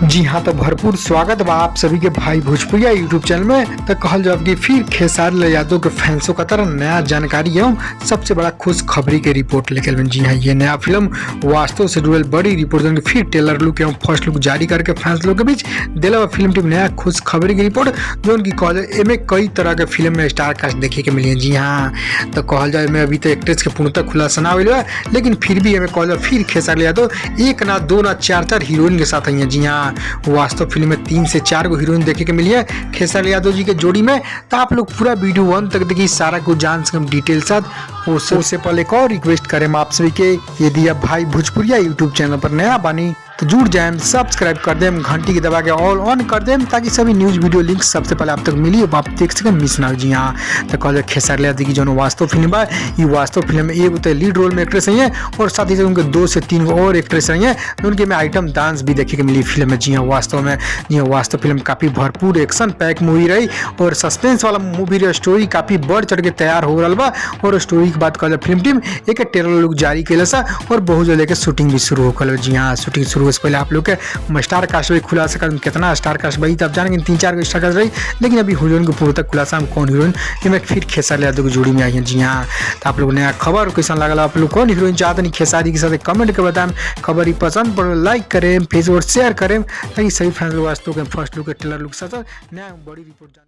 जी हाँ, तो भरपूर स्वागत बा आप सभी के भाई भोजपुरिया यूट्यूब चैनल में। तो कहल जाओ कि फिर खेसारी लाल यादव के फैंसों का तरह नया जानकारी एवं सबसे बड़ा खुशखबरी के रिपोर्ट लेकर। जी हाँ, ये नया फिल्म वास्तव से जुड़ल बड़ी रिपोर्ट फिर ट्रेलर लुक एवं फर्स्ट लुक जारी करके फैंस लोग के बीच दिला फिल्म टीम नया खुशखबरी की रिपोर्ट जो उनकी कॉलेज एमे कई तरह के फिल्म में स्टार कास्ट देखे के मिली है। जी हाँ, तो कहल जाए में अभी तो एक्ट्रेस के पूर्णतः खुलासा ना हुआ, लेकिन फिर भी हमें कहल फिर खेसारी लाल यादव एक ना दो ना चार हीरोइन के साथ आई है। जी हाँ, वास्तव फिल्म में 3 से 4 हीरोइन देखे के मिली है खेसारी यादव जी के जोड़ी में। तो आप लोग पूरा वीडियो 1 तक देखिए, सारा कुछ जान सकें डिटेल साथ। उससे पहले एक और रिक्वेस्ट करें आप सभी के, यदि आप भाई भोजपुरिया यूट्यूब चैनल पर नया बानी तो जुड़ जाए, सब्सक्राइब कर दें, घंटी की दबा के ऑल ऑन कर दें ताकि सभी न्यूज वीडियो लिंक सबसे पहले आप तक मिली आप देख सकें, मिस ना हो। जी हाँ, तो कल खेसारी लाल यादव की जो वास्तव फिल्म है, ये वास्तव फिल्म में एक तो लीड रोल में एक्ट्रेस रही है और साथ ही साथ उनके 2 से 3 और एक्ट्रेस रही है, उनके में आइटम डांस भी देखने को मिली फिल्म में। जी हाँ, वास्तव में जी हाँ, वास्तव फिल्म काफी भरपूर एक्शन पैक मूवी रही और सस्पेंस वाला मूवी रही। स्टोरी काफी बढ़ चढ़ के तैयार हो रहा बा और स्टोरी की बात कर फिल्म टीम एक ट्रेलर लुक जारी कैल और बहुत जल्द लेकर शूटिंग भी शुरू हो। जी हाँ, शूटिंग शुरू हो से पहले आप लोग के स्टार कास्ट भी खुलासा कर कितना स्टार कास्ट भाई, तब जानेंगे 3-4 स्टार कास्ट रही, लेकिन अभी हीरोइन को पूरा तक खुलासा कौन हीरोइन ये फिर खेसारी लाल यादव की जोड़ी में आई है। जी हाँ, तो आप लोग नया खबर कैसा लगा, आप लोग कौन हीरोइन चाहते नहीं खेसारी के साथ कमेंट कर बताएं। खबर ही पसंद पड़े लाइक करें, फेसबुक शेयर करें ताकि सही फैंस लोग वास्तव के फर्स्ट लुक ट्रेलर लुक साथ नया बड़ी रिपोर्ट